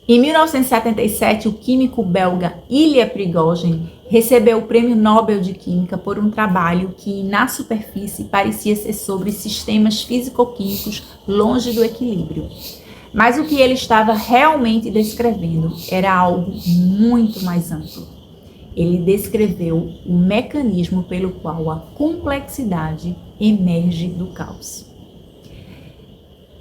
Em 1977, o químico belga Ilya Prigogine recebeu o Prêmio Nobel de Química por um trabalho que, na superfície, parecia ser sobre sistemas físico-químicos longe do equilíbrio. Mas o que ele estava realmente descrevendo era algo muito mais amplo. Ele descreveu o mecanismo pelo qual a complexidade emerge do caos.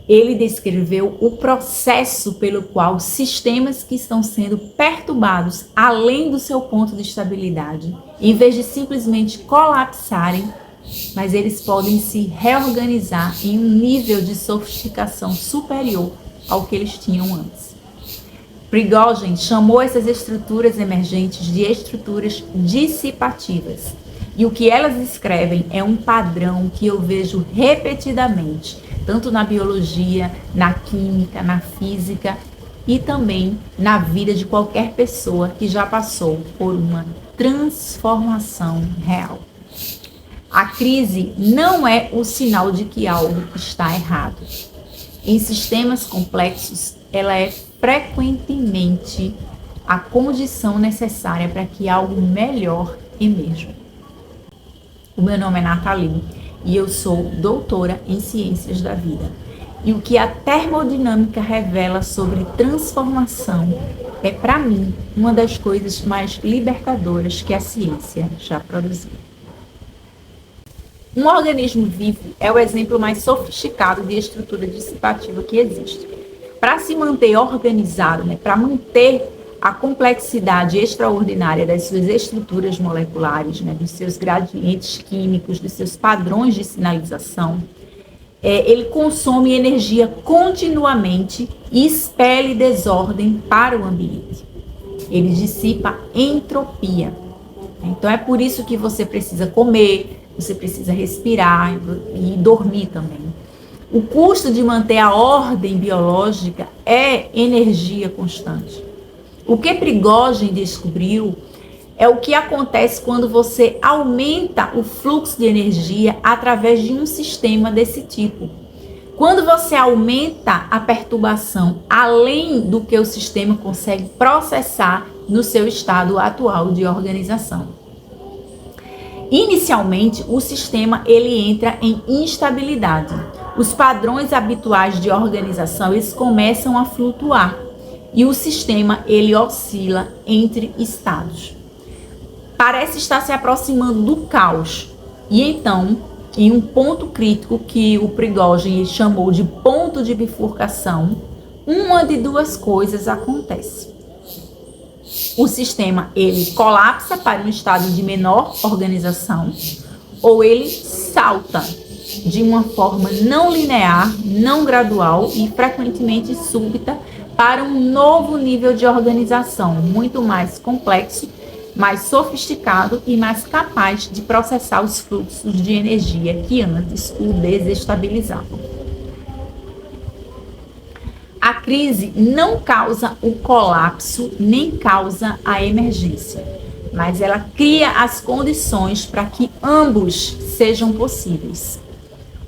Ele descreveu o processo pelo qual sistemas que estão sendo perturbados além do seu ponto de estabilidade, em vez de simplesmente colapsarem, mas eles podem se reorganizar em um nível de sofisticação superior ao que eles tinham antes. Prigogine chamou essas estruturas emergentes de estruturas dissipativas. E o que elas descrevem é um padrão que eu vejo repetidamente, tanto na biologia, na química, na física e também na vida de qualquer pessoa que já passou por uma transformação real. A crise não é o sinal de que algo está errado. Em sistemas complexos, ela é frequentemente a condição necessária para que algo melhor emerja. O meu nome é Nathalie e eu sou doutora em Ciências da Vida. E o que a termodinâmica revela sobre transformação é, para mim, uma das coisas mais libertadoras que a ciência já produziu. Um organismo vivo é o exemplo mais sofisticado de estrutura dissipativa que existe. Para se manter organizado, para manter a complexidade extraordinária das suas estruturas moleculares, dos seus gradientes químicos, dos seus padrões de sinalização, ele consome energia continuamente e expele desordem para o ambiente. Ele dissipa entropia. Então é por isso que você precisa comer, você precisa respirar e dormir também. O custo de manter a ordem biológica é energia constante. O que Prigogine descobriu é o que acontece quando você aumenta o fluxo de energia através de um sistema desse tipo. Quando você aumenta a perturbação além do que o sistema consegue processar no seu estado atual de organização. Inicialmente, o sistema ele entra em instabilidade. Os padrões habituais de organização eles começam a flutuar e o sistema ele oscila entre estados. Parece estar se aproximando do caos. E então, em um ponto crítico que o Prigogine chamou de ponto de bifurcação, uma de duas coisas acontece. O sistema ele colapsa para um estado de menor organização ou ele salta de uma forma não linear, não gradual e frequentemente súbita para um novo nível de organização muito mais complexo, mais sofisticado e mais capaz de processar os fluxos de energia que antes o desestabilizavam. A crise não causa o colapso, nem causa a emergência, mas ela cria as condições para que ambos sejam possíveis.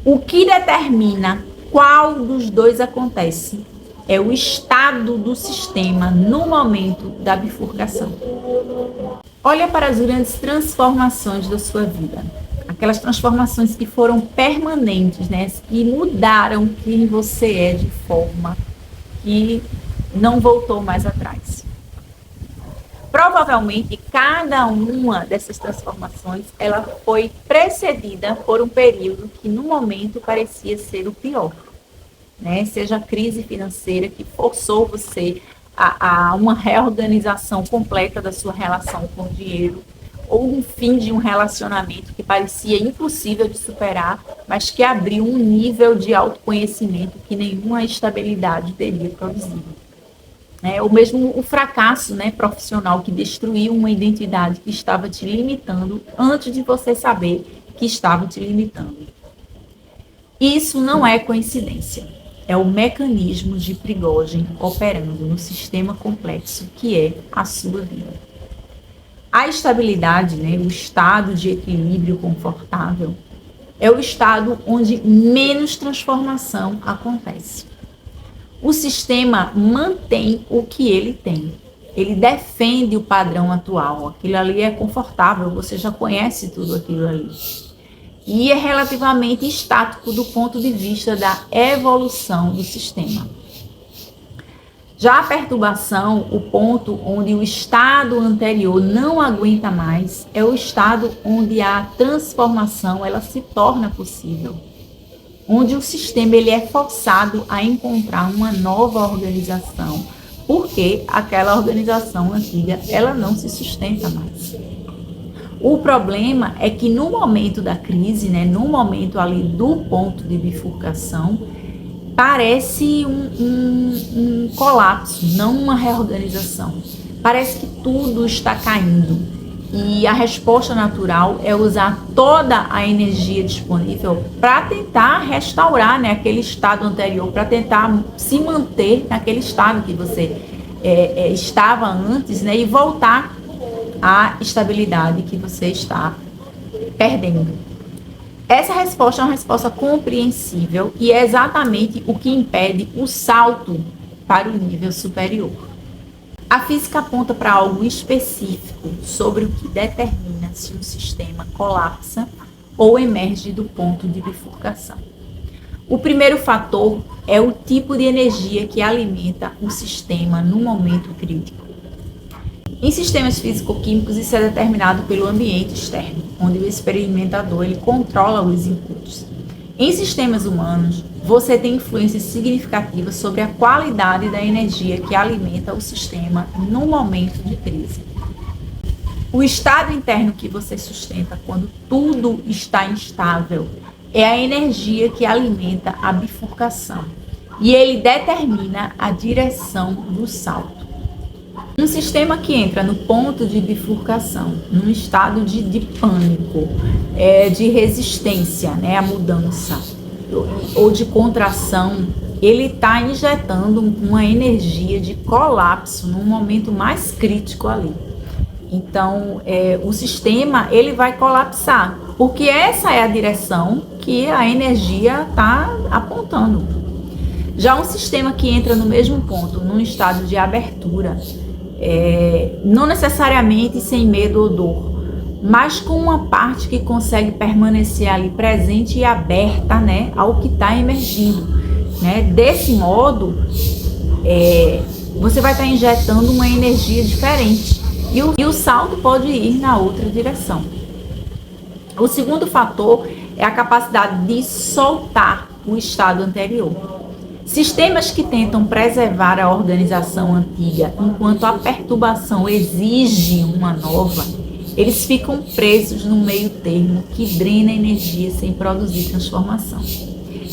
O que determina qual dos dois acontece é o estado do sistema no momento da bifurcação. Olha para as grandes transformações da sua vida. Aquelas transformações que foram permanentes, que mudaram quem você é de forma que não voltou mais atrás. Provavelmente, cada uma dessas transformações, ela foi precedida por um período que, no momento, parecia ser o pior. Seja a crise financeira que forçou você a uma reorganização completa da sua relação com o dinheiro, ou um fim de um relacionamento que parecia impossível de superar, mas que abriu um nível de autoconhecimento que nenhuma estabilidade teria produzido. Ou mesmo o fracasso profissional que destruiu uma identidade que estava te limitando antes de você saber que estava te limitando. Isso não é coincidência. É o mecanismo de Prigogine operando no sistema complexo que é a sua vida. A estabilidade, o estado de equilíbrio confortável, é o estado onde menos transformação acontece. o sistema mantém o que ele tem. Ele defende o padrão atual. Aquilo ali é confortável, você já conhece tudo aquilo ali. E é relativamente estático do ponto de vista da evolução do sistema. Já a perturbação, o ponto onde o estado anterior não aguenta mais, é o estado onde a transformação ela se torna possível. Onde o sistema ele é forçado a encontrar uma nova organização, porque aquela organização antiga ela não se sustenta mais. O problema é que no momento da crise, né, no momento ali do ponto de bifurcação, parece um colapso, não uma reorganização. Parece que tudo está caindo. E a resposta natural é usar toda a energia disponível para tentar restaurar, né, aquele estado anterior, para tentar se manter naquele estado que você estava antes, né, e voltar à estabilidade que você está perdendo. Essa resposta é uma resposta compreensível e é exatamente o que impede o salto para o nível superior. A física aponta para algo específico sobre o que determina se um sistema colapsa ou emerge do ponto de bifurcação. O primeiro fator é o tipo de energia que alimenta o sistema no momento crítico. Em sistemas físico-químicos, isso é determinado pelo ambiente externo, onde o experimentador ele controla os inputs. Em sistemas humanos, você tem influência significativa sobre a qualidade da energia que alimenta o sistema no momento de crise. O estado interno que você sustenta quando tudo está instável é a energia que alimenta a bifurcação e ele determina a direção do salto. Um sistema que entra no ponto de bifurcação, num estado de pânico, de resistência, né, à mudança, ou de contração, ele está injetando uma energia de colapso num momento mais crítico ali. Então, o sistema ele vai colapsar, porque essa é a direção que a energia está apontando. Já um sistema que entra no mesmo ponto, num estado de abertura, não necessariamente sem medo ou dor, mas com uma parte que consegue permanecer ali presente e aberta, né, ao que está emergindo, né? Desse modo, você vai estar injetando uma energia diferente e o salto pode ir na outra direção. O segundo fator é a capacidade de soltar o estado anterior. Sistemas que tentam preservar a organização antiga enquanto a perturbação exige uma nova, eles ficam presos no meio termo que drena energia sem produzir transformação.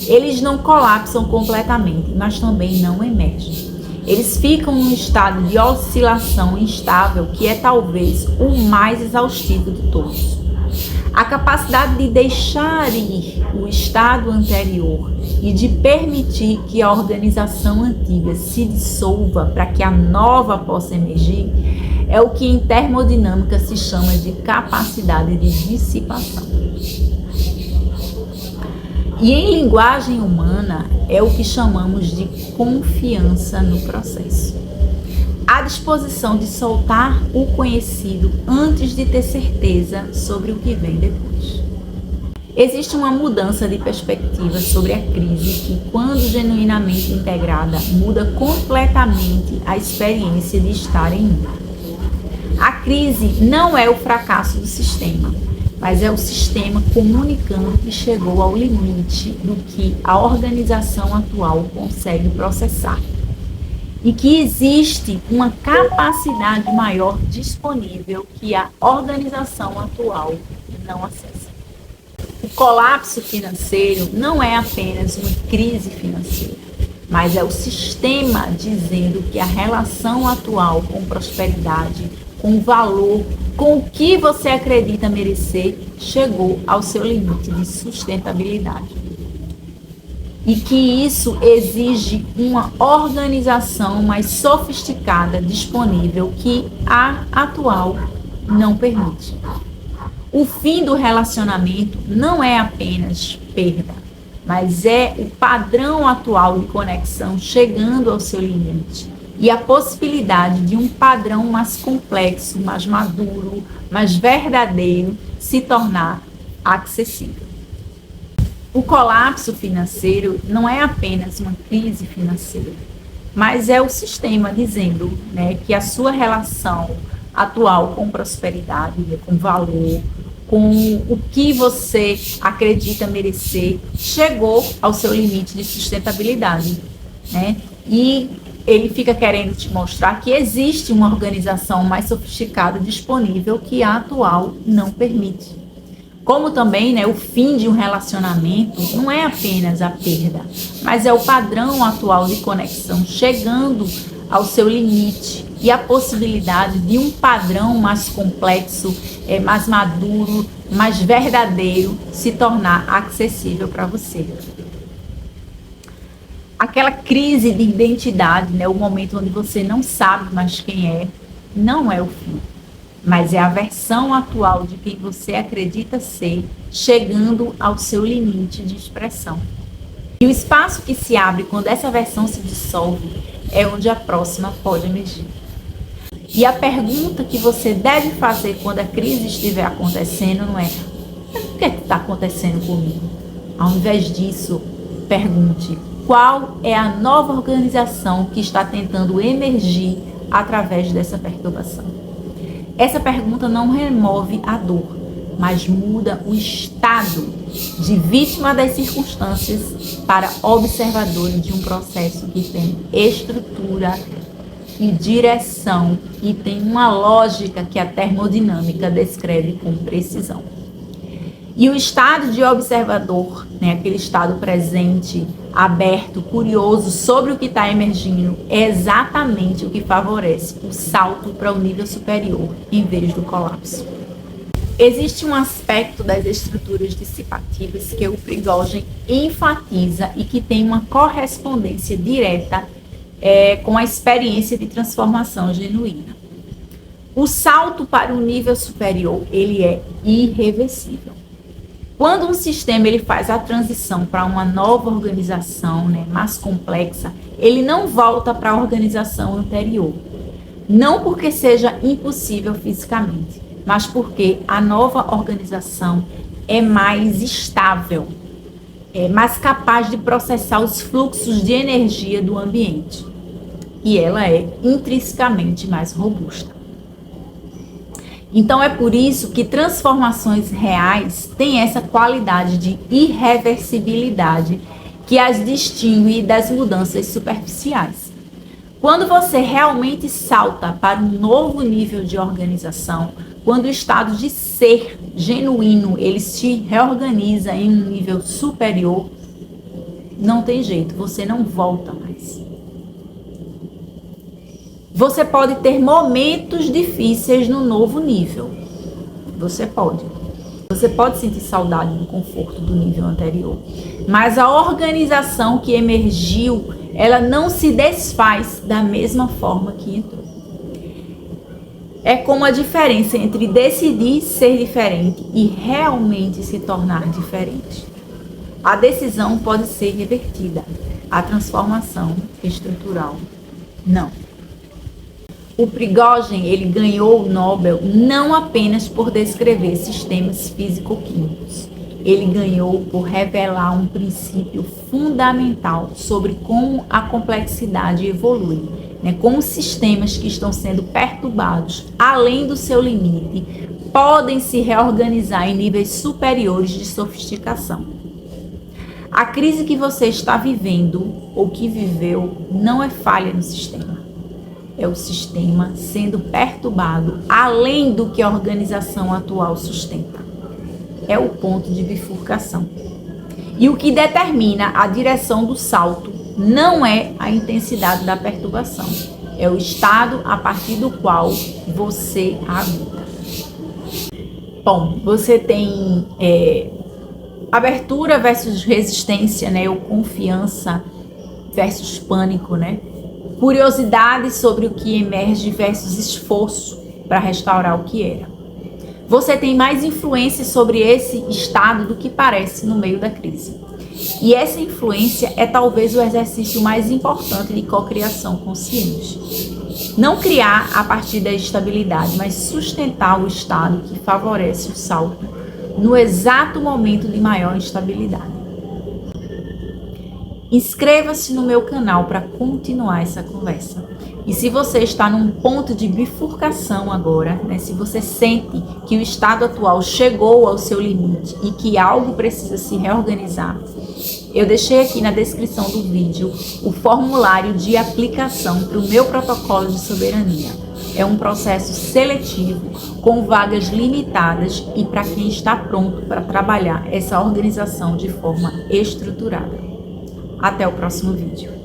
Eles não colapsam completamente, mas também não emergem. Eles ficam num estado de oscilação instável que é talvez o mais exaustivo de todos. A capacidade de deixar ir o estado anterior e de permitir que a organização antiga se dissolva para que a nova possa emergir é o que em termodinâmica se chama de capacidade de dissipação. E em linguagem humana é o que chamamos de confiança no processo. A disposição de soltar o conhecido antes de ter certeza sobre o que vem depois. Existe uma mudança de perspectiva sobre a crise que, quando genuinamente integrada, muda completamente a experiência de estar em um. A crise não é o fracasso do sistema, mas é o sistema comunicando que chegou ao limite do que a organização atual consegue processar. E que existe uma capacidade maior disponível que a organização atual não acessa. O colapso financeiro não é apenas uma crise financeira, mas é o sistema dizendo que a relação atual com prosperidade, com valor, com o que você acredita merecer, chegou ao seu limite de sustentabilidade. E que isso exige uma organização mais sofisticada disponível que a atual não permite. O fim do relacionamento não é apenas perda, mas é o padrão atual de conexão chegando ao seu limite e a possibilidade de um padrão mais complexo, mais maduro, mais verdadeiro se tornar acessível. O colapso financeiro não é apenas uma crise financeira, mas é o sistema dizendo, né, que a sua relação atual com prosperidade, com valor, com o que você acredita merecer, chegou ao seu limite de sustentabilidade, né? E ele fica querendo te mostrar que existe uma organização mais sofisticada disponível que a atual não permite. Como também, né, o fim de um relacionamento não é apenas a perda, mas é o padrão atual de conexão chegando ao seu limite e a possibilidade de um padrão mais complexo, mais maduro, mais verdadeiro se tornar acessível para você. Aquela crise de identidade, né, o momento onde você não sabe mais quem é, não é o fim, mas é a versão atual de quem você acredita ser, chegando ao seu limite de expressão. E o espaço que se abre quando essa versão se dissolve é onde a próxima pode emergir. E a pergunta que você deve fazer quando a crise estiver acontecendo não é: o que está acontecendo comigo? Ao invés disso, pergunte: qual é a nova organização que está tentando emergir através dessa perturbação? Essa pergunta não remove a dor, mas muda o estado de vítima das circunstâncias para observador de um processo que tem estrutura e direção e tem uma lógica que a termodinâmica descreve com precisão. E o estado de observador, né, aquele estado presente, aberto, curioso sobre o que está emergindo, é exatamente o que favorece o salto para o nível superior, em vez do colapso. Existe um aspecto das estruturas dissipativas que o Prigogine enfatiza e que tem uma correspondência direta com a experiência de transformação genuína. O salto para o nível superior, ele é irreversível. Quando um sistema ele faz a transição para uma nova organização, né, mais complexa, ele não volta para a organização anterior. Não porque seja impossível fisicamente, mas porque a nova organização é mais estável, é mais capaz de processar os fluxos de energia do ambiente. E ela é intrinsecamente mais robusta. Então é por isso que transformações reais têm essa qualidade de irreversibilidade que as distingue das mudanças superficiais. Quando você realmente salta para um novo nível de organização, quando o estado de ser genuíno ele se reorganiza em um nível superior, não tem jeito, você não volta mais. Você pode ter momentos difíceis no novo nível. Você pode. Você pode sentir saudade do conforto do nível anterior. Mas a organização que emergiu, ela não se desfaz da mesma forma que entrou. É como a diferença entre decidir ser diferente e realmente se tornar diferente. A decisão pode ser revertida. A transformação estrutural, não. O Prigogine, ele ganhou o Nobel não apenas por descrever sistemas físico-químicos. Ele ganhou por revelar um princípio fundamental sobre como a complexidade evolui, né? Como sistemas que estão sendo perturbados além do seu limite podem se reorganizar em níveis superiores de sofisticação. A crise que você está vivendo ou que viveu não é falha no sistema. É o sistema sendo perturbado além do que a organização atual sustenta. É o ponto de bifurcação. E o que determina a direção do salto não é a intensidade da perturbação, é o estado a partir do qual você habita. Bom, você tem abertura versus resistência, né? Ou confiança versus pânico, né? Curiosidade sobre o que emerge versus esforço para restaurar o que era. Você tem mais influência sobre esse estado do que parece no meio da crise. E essa influência é talvez o exercício mais importante de cocriação consciente. Não criar a partir da estabilidade, mas sustentar o estado que favorece o salto no exato momento de maior instabilidade. Inscreva-se no meu canal para continuar essa conversa. E se você está num ponto de bifurcação agora, né, se você sente que o estado atual chegou ao seu limite e que algo precisa se reorganizar, eu deixei aqui na descrição do vídeo o formulário de aplicação para o meu protocolo de soberania. É um processo seletivo, com vagas limitadas e para quem está pronto para trabalhar essa organização de forma estruturada. Até o próximo vídeo.